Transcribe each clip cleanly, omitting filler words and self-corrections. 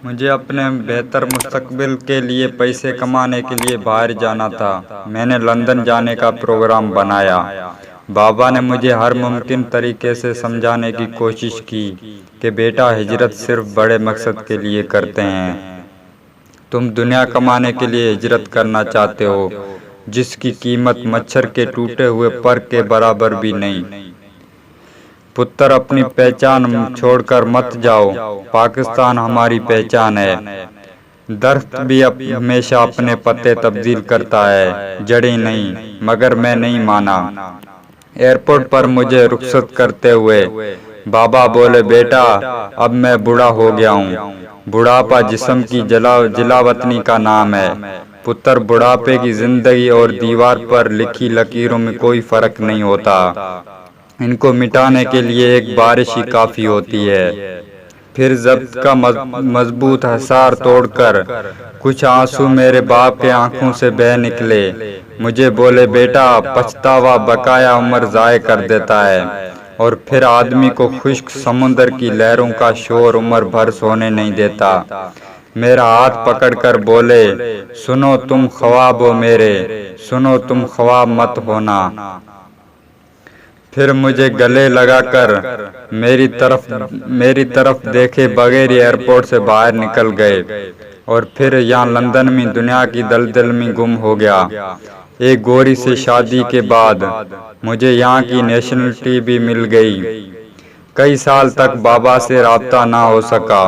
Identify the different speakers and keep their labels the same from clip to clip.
Speaker 1: مجھے اپنے بہتر مستقبل کے لیے پیسے کمانے کے لیے باہر جانا تھا۔ میں نے لندن جانے کا پروگرام بنایا۔ بابا نے مجھے ہر ممکن طریقے سے سمجھانے کی کوشش کی کہ بیٹا، ہجرت صرف بڑے مقصد کے لیے کرتے ہیں۔ تم دنیا کمانے کے لیے ہجرت کرنا چاہتے ہو، جس کی قیمت مچھر کے ٹوٹے ہوئے پر کے برابر بھی نہیں۔ پتر، اپنی پہچان چھوڑ کر مت جاؤ۔ پاکستان ہماری پہچان ہے۔ درخت بھی ہمیشہ اپنے پتے تبدیل کرتا ہے، جڑیں نہیں۔ مگر میں نہیں مانا۔ ایئرپورٹ پر مجھے رخصت کرتے ہوئے بابا بولے، بیٹا، اب میں بوڑھا ہو گیا ہوں۔ بڑھاپا جسم کی جلاوطنی کا نام ہے۔ پتر، بڑھاپے کی زندگی اور دیوار پر لکھی لکیروں میں کوئی فرق نہیں ہوتا۔ ان کو مٹانے کے لیے ایک بارش ہی کافی ہوتی ہے۔ پھر ضبط کا مضبوط حصار توڑ کر کچھ آنسو میرے باپ کے آنکھوں سے بہہ نکلے۔ مجھے بولے، بیٹا، پچھتاوا بقایا عمر ضائع کر دیتا ہے، اور پھر آدمی کو خشک سمندر کی لہروں کا شور عمر بھر سونے نہیں دیتا۔ میرا ہاتھ پکڑ کر بولے، سنو تم خواب ہو میرے، سنو تم خواب مت ہونا۔ پھر مجھے گلے لگا کر میری طرف دیکھے بغیر ایئرپورٹ سے باہر نکل گئے، اور پھر یہاں لندن میں دنیا کی دلدل میں گم ہو گیا۔ ایک گوری سے شادی کے بعد مجھے یہاں کی نیشنلٹی بھی مل گئی۔ کئی سال تک بابا سے رابطہ نہ ہو سکا۔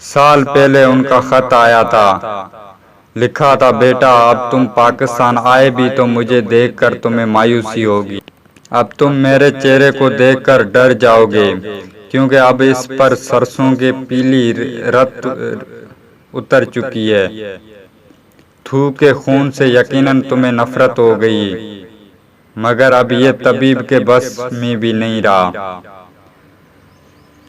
Speaker 1: سال پہلے ان کا خط آیا تھا۔ لکھا تھا، بیٹا، اب تم پاکستان آئے بھی تو مجھے دیکھ کر تمہیں مایوسی ہوگی۔ اب تم میرے چہرے کو دیکھ کر ڈر جاؤ گے، کیونکہ اب اس پر سرسوں کی پیلی رت اتر چکی ہے۔ تھوک کے خون سے یقیناً تمہیں نفرت ہو گئی، مگر اب یہ طبیب کے بس میں بھی نہیں رہا۔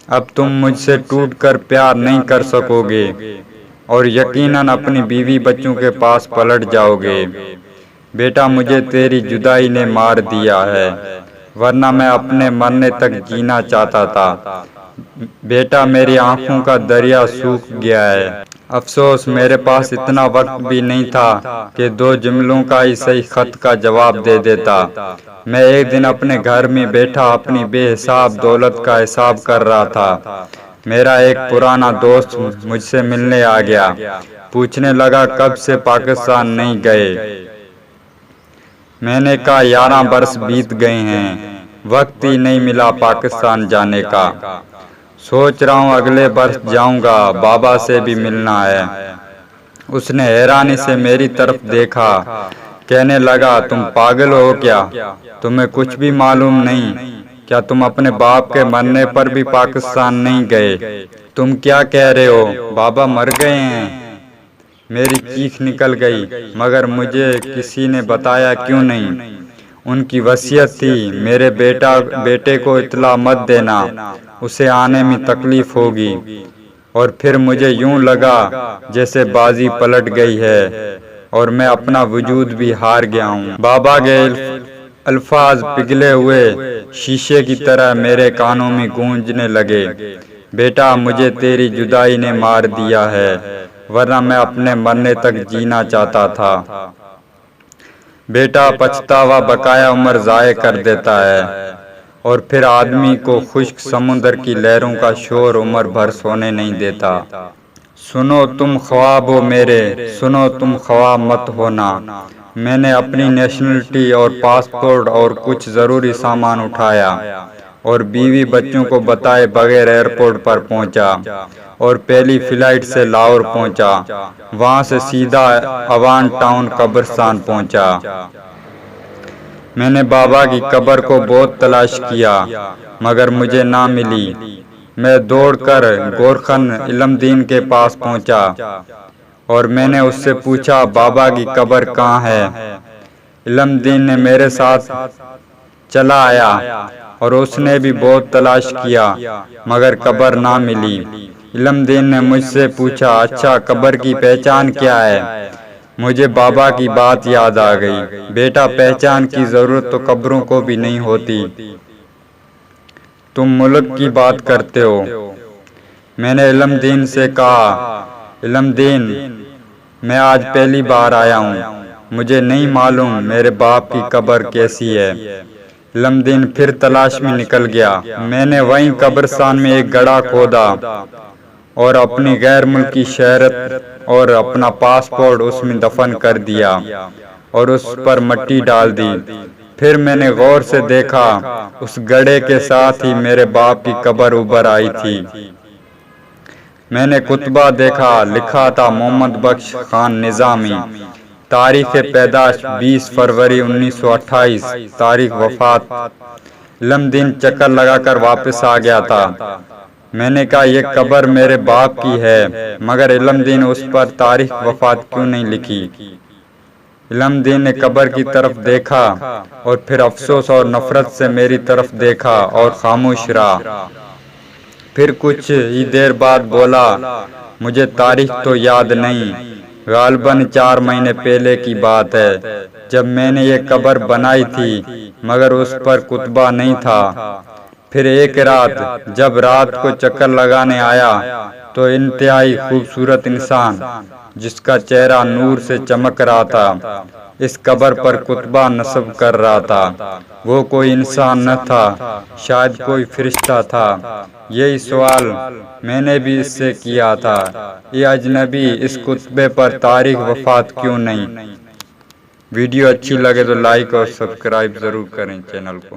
Speaker 1: اب تم مجھ سے ٹوٹ کر پیار نہیں کر سکو گے، اور یقیناً اپنی بیوی بچوں کے پاس پلٹ جاؤ گے۔ بیٹا، مجھے تیری جدائی نے مار دیا ہے، ورنہ میں اپنے مرنے تک جینا چاہتا تھا۔ بیٹا، میری آنکھوں کا دریا سوکھ گیا ہے۔ افسوس، میرے پاس اتنا وقت بھی نہیں تھا کہ 2 جملوں کا ہی صحیح خط کا جواب دے دیتا۔ میں ایک دن اپنے گھر میں بیٹھا اپنی بے حساب دولت کا حساب کر رہا تھا۔ میرا ایک پرانا دوست مجھ سے ملنے آ گیا۔ پوچھنے لگا، کب سے پاکستان نہیں گئے؟ میں نے کہا، 11 برس بیت گئے ہیں، وقت ہی نہیں ملا پاکستان جانے کا۔ سوچ رہا ہوں اگلے برس جاؤں گا، بابا سے بھی ملنا ہے۔ اس نے حیرانی سے میری طرف دیکھا، کہنے لگا، تم پاگل ہو کیا؟ تمہیں کچھ بھی معلوم نہیں؟ کیا تم اپنے باپ کے مرنے پر بھی پاکستان نہیں گئے؟ تم کیا کہہ رہے ہو؟ بابا مر گئے ہیں؟ میری چیخ نکل گئی، مگر مجھے کسی نے بتایا کیوں نہیں؟ ان کی وصیت تھی، میرے بیٹے کو اطلاع مت دینا، اسے آنے میں تکلیف ہوگی۔ اور پھر مجھے یوں لگا جیسے بازی پلٹ گئی ہے، اور میں اپنا وجود بھی ہار گیا ہوں۔ بابا کے الفاظ پگھلے ہوئے شیشے کی طرح میرے کانوں میں گونجنے لگے، بیٹا، مجھے تیری جدائی نے مار دیا ہے، ورنہ میں اپنے مرنے تک جینا چاہتا تھا۔ بیٹا، پچھتاوا بقایا عمر ضائع کر دیتا ہے، اور پھر آدمی کو خشک سمندر کی لہروں کا شور عمر بھر سونے نہیں دیتا۔ سنو تم خواب ہو میرے، سنو تم خواب مت ہونا۔ میں نے اپنی نیشنلٹی اور پاسپورٹ اور کچھ ضروری سامان اٹھایا، اور بیوی بچوں کو بتائے بغیر ایئرپورٹ پر پہنچا، اور پہلی فلائٹ سے لاہور پہنچا۔ وہاں سے سیدھا اوان ٹاؤن قبرستان پہنچا۔ میں نے بابا کی قبر کو بہت تلاش کیا، مگر مجھے نہ ملی۔ میں دوڑ کر گورکھن علم دین کے پاس پہنچا، اور میں نے اس سے پوچھا، بابا کی قبر کہاں ہے؟ علم دین نے میرے ساتھ چلا آیا، اور اس نے بھی بہت تلاش کیا، مگر قبر نہ ملی۔ علم دین نے مجھ سے پوچھا، اچھا، قبر کی پہچان کیا ہے؟ مجھے بابا کی بات یاد آ گئی، بیٹا، پہچان کی ضرورت تو قبروں کو بھی نہیں ہوتی۔ تم ملک کی بات کرتے ہو، میں نے علم دین سے کہا، علم دین، میں آج پہلی بار آیا ہوں، مجھے نہیں معلوم میرے باپ کی قبر کیسی ہے۔ علم دین پھر تلاش میں نکل گیا۔ میں نے وہیں قبرستان میں ایک گڑھا کھودا اور اپنی غیر ملکی شہرت اور اپنا پاسپورٹ اس میں دفن کر دیا اور اس پر مٹی ڈال دی۔ پھر میں نے غور سے دیکھا، اس گڑھے کے ساتھ ہی میرے باپ کی قبر ابھر آئی تھی۔ میں نے کتبہ دیکھا، لکھا تھا محمد بخش خان نظامی، تاریخ پیدائش 20 فروری 1928، تاریخ وفات۔ علم دین چکر لگا کر واپس آ گیا تھا۔ میں نے کہا یہ قبر میرے باپ کی ہے، مگر علم دین اس پر تاریخ وفات کیوں نہیں لکھی؟ علم دین نے قبر کی طرف دیکھا اور پھر افسوس اور نفرت سے میری طرف دیکھا اور خاموش رہا۔ پھر کچھ ہی دیر بعد بولا، مجھے تاریخ تو یاد نہیں، غالباً 4 مہینے پہلے کی بات ہے جب میں نے یہ قبر بنائی تھی، مگر اس پر کتبہ نہیں تھا۔ پھر ایک رات جب رات کو چکر لگانے آیا تو انتہائی خوبصورت انسان جس کا چہرہ نور سے چمک رہا تھا اس قبر پر کتبہ نصب کر رہا تھا۔ وہ کوئی انسان نہ تھا، شاید کوئی فرشتہ تھا۔ یہی سوال میں نے بھی اس سے کیا تھا، یہ اجنبی اس کتبے پر تاریخ وفات کیوں نہیں؟ ویڈیو اچھی لگے تو لائک اور سبسکرائب ضرور کریں چینل کو۔